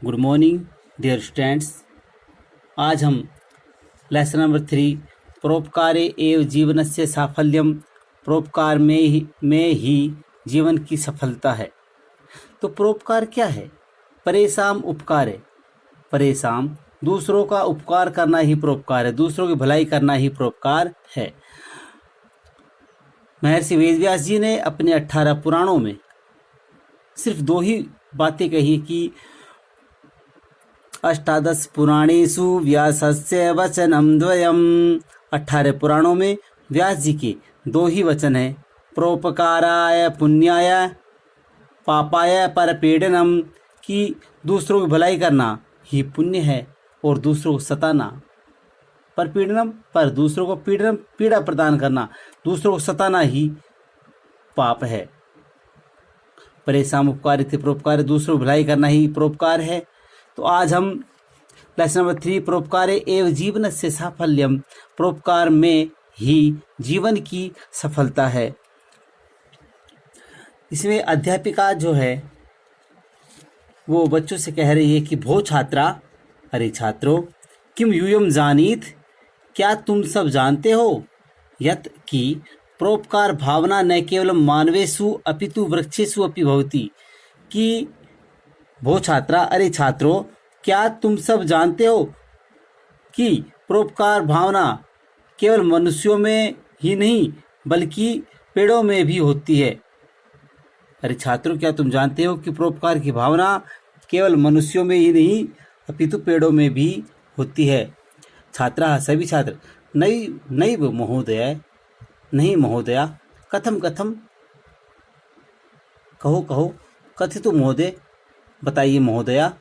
Good morning dear students. आज हम lesson number 3 परोपकारे एव जीवनस्य साफल्यम, परोपकार में ही जीवन की सफलता है। तो परोपकार क्या है? परेशान उपकार है। परेशान दूसरों का उपकार करना ही परोपकार है, दूसरों की भलाई करना ही परोपकार है। महर्षि वेदव्यास जी ने अपने 18 पुराणों में सिर्फ 2 ही बातें कही कि अष्टादश पुराणेषु व्यासस्य वचनम द्वयम्। 18 पुराणों में व्यास जी के 2 ही वचन हैं, परोपकाराय पुण्याय पापाय परपीडनम, कि दूसरों की भलाई करना ही पुण्य है और दूसरों को सताना, परपीडनम पर दूसरों को पीड़ा प्रदान करना, दूसरों को सताना ही पाप है। परेशान उपकार थे परोपकार, दूसरों की भलाई करना ही परोपकार है। तो आज हम लेसन नंबर 3 परोपकारे एव जीवनस्य साफल्यम, परोपकार में ही जीवन की सफलता है। इसमें अध्यापिका जो है वो बच्चों से कह रही है कि भो छात्रा, अरे छात्रों, किम यूयम जानीत, क्या तुम सब जानते हो यत कि परोपकार भावना न केवल मानवेषु अपितु वृक्षेषु अपि भवति। कि भो छात्रा, अरे छात्रों, क्या तुम सब जानते हो कि परोपकार भावना केवल मनुष्यों में ही नहीं बल्कि पेड़ों में भी होती है। अरे छात्रों, क्या तुम जानते हो कि परोपकार की भावना केवल मनुष्यों में ही नहीं अपितु पेड़ों में भी होती है। छात्रा, सभी छात्र, नैव महोदय, नहीं महोदया, कथम कथम, कहो कहो, कथितु महोदय, बताइए महोदया।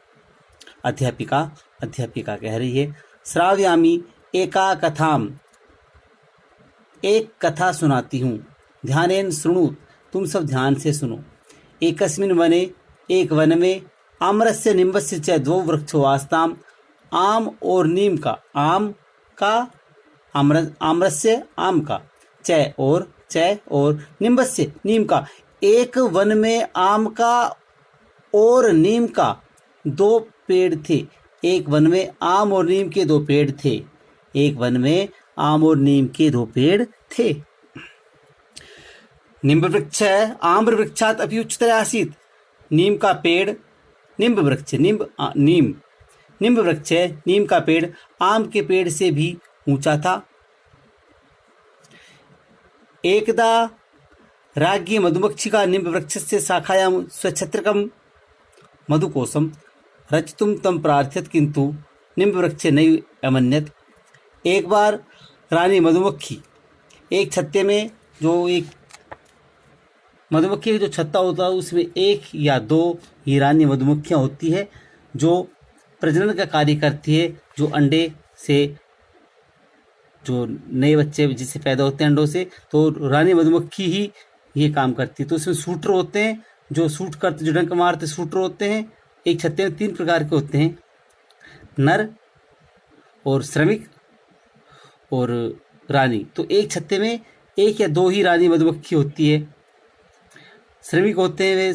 अध्यापिका कह रही है, श्राव्यामी एका कथाम, एक कथा सुनाती हूँ, ध्यानेन शृणु, तुम सब ध्यान से सुनो। एकस्मिन् वने, एक वन में, आम्रस्य निम्बस्य च 2 वृक्षो आस्ताम, आम और नीम का, आम्रस्य आम का, च और निम्बस्य नीम का। एक वन में आम का और नीम का 2 पेड़ थे। एक वन में आम और नीम के 2 पेड़ थे। एक वन में आम और नीम के 2 पेड़ थे। निम्ब वृक्ष आम्र वृक्षात अपि उच्चतर आसीत। नीम का पेड़, निम्ब वृक्ष, निम्ब वृक्ष, नीम का पेड़ आम के पेड़ से भी ऊंचा था। एकदा राज्ञी मधुमक्षिका निम्ब वृक्षस्य शाखायां स्वच्छत्रकं मधुकोशं रचितुं तं प्रार्थयत, किंतु निम्ब वृक्ष नैव अमन्यत। एक बार रानी मधुमक्खी एक छत्ते में, जो एक मधुमक्खी का जो छत्ता होता है उसमें 1 या 2 ही रानी मधुमक्खियाँ होती है जो प्रजनन का कार्य करती है, जो अंडे से जो नए बच्चे जिससे पैदा होते हैं अंडों से, तो रानी मधुमक्खी ही ये काम करती है। तो उसमें शूटर होते हैं, जो शूट करते, जो डंक मारते शूटर होते हैं। एक छत्ते में 3 प्रकार के होते हैं, नर और श्रमिक और रानी। तो एक छत्ते में 1 या 2 ही रानी मधुमक्खी होती है। श्रमिक होते हैं, वे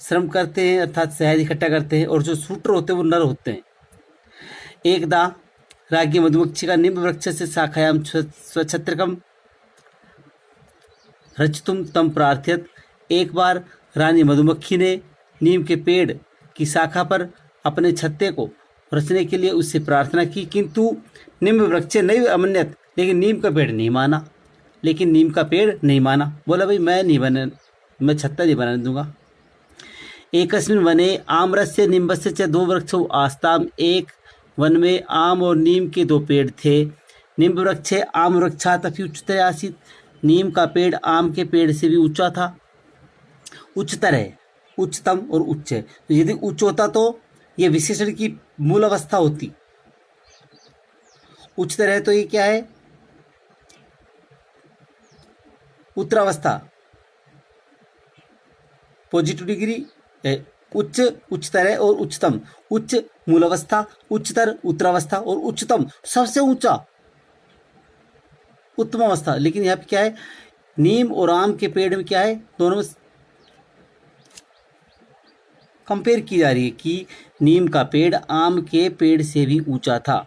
श्रम करते हैं अर्थात शहद इकट्ठा करते हैं, और जो शूटर होते हैं वो नर होते हैं। एकदा राज्ञी मधुमक्षिका निम्ब वृक्ष से शाखायां स्वच्छत्रकम रचितुम तम प्रार्थयत। एक बार रानी मधुमक्खी ने नीम के पेड़ की शाखा पर अपने छत्ते को रचने के लिए उससे प्रार्थना की, किंतु निम्ब वृक्ष नहीं अमन्यत, लेकिन नीम का पेड़ नहीं माना। बोला, भाई मैं छत्ता नहीं बनाने दूंगा। एकस्मिन् वने आम्रस्य निम्बस्य च 2 वृक्षो आस्ताम, एक वन में आम और नीम के 2 पेड़ थे। निम्ब वृक्ष आम वृक्षात अपि उच्चतर आसीत, नीम का पेड़ आम के पेड़ से भी ऊंचा था। उच्चतर है, उच्चतम और उच्च है। तो यदि उच्च होता तो यह विशेषण की मूल अवस्था होती। उच्चतर है तो ये क्या है? उत्तरावस्था, पॉजिटिव डिग्री। उच्च उच्चतर है और उच्चतम, उच्च मूल अवस्था, उच्चतर उत्तरावस्था और उच्चतम सबसे ऊंचा उत्तम अवस्था। लेकिन यहाँ पे क्या है, नीम और आम के पेड़ में क्या है, दोनों में कंपेयर की जा रही है कि नीम का पेड़ आम के पेड़ से भी ऊंचा था।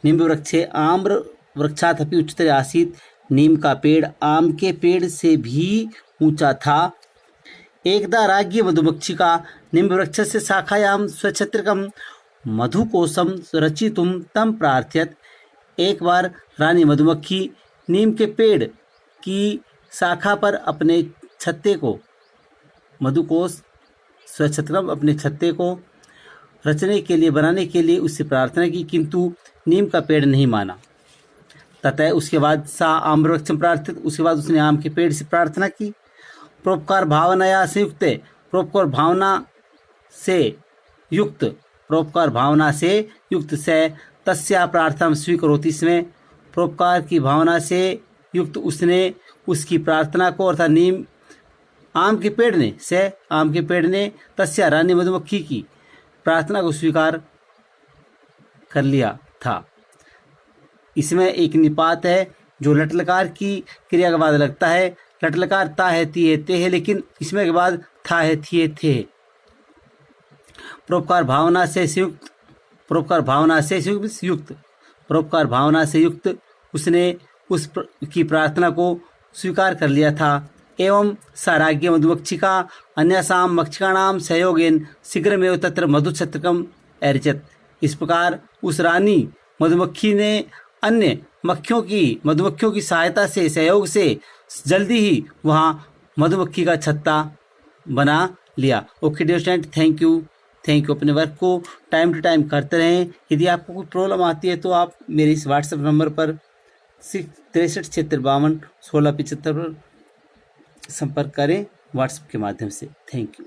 निम्बवृक्षे आम्र वृक्षादपि उच्चतरे आसीत्। नीम का पेड़ आम के पेड़ से भी ऊंचा था। एकदा राज्ञी मधुमक्षिका निम्बवृक्षस्य शाखायां स्वच्छत्रकं मधुकोशं रचितुं तं प्रार्थयत। एक बार रानी मधुमक्खी नीम के पेड़ की शाखा पर अपने छत्ते को मधुकोश स्वच्छत्रम अपने छत्ते को रचने के लिए बनाने के लिए उससे प्रार्थना की, किंतु नीम का पेड़ नहीं माना। ततः उसके बाद सा आम्रवृक्षम प्रार्थित, उसके बाद उसने आम के पेड़ से प्रार्थना की। परोपकार भावनाया संयुक्त, परोपकार भावना से युक्त, परोपकार भावना से युक्त से तस्या प्रार्थना स्वीकरोति स्म। परोपकार की भावना से युक्त उसने उसकी प्रार्थना को अर्थात नीम आम के पेड़ ने से आम के पेड़ ने तस्या रानी मधुमक्खी की प्रार्थना को स्वीकार कर लिया था। इसमें एक निपात है जो लटलकार की क्रिया के बाद लगता है। लटलकार ता है ती है ते है, लेकिन इसमें के बाद था है थी है थे। परोपकार भावना से संयुक्त, परोपकार भावना से युक्त, परोपकार भावना से युक्त उसने उस की प्रार्थना को स्वीकार कर लिया था। एवं सा राज्ञी मधुमक्षिका अन्यसां मक्षिकाणां सहयोगेन शीघ्रमेव तत्र मधुछत्रकम् अर्चत। इस प्रकार उस रानी मधुमक्खी ने अन्य मधुमक्खियों की सहायता से सहयोग से जल्दी ही वहाँ मधुमक्खी का छत्ता बना लिया। Okay dear student, thank you. अपने वर्क को टाइम टू टाइम करते रहें। यदि आपको कोई प्रॉब्लम आती है तो आप मेरे इस व्हाट्सएप नंबर पर 63 76 52 16 75 पर संपर्क करें व्हाट्सएप के माध्यम से। Thank you.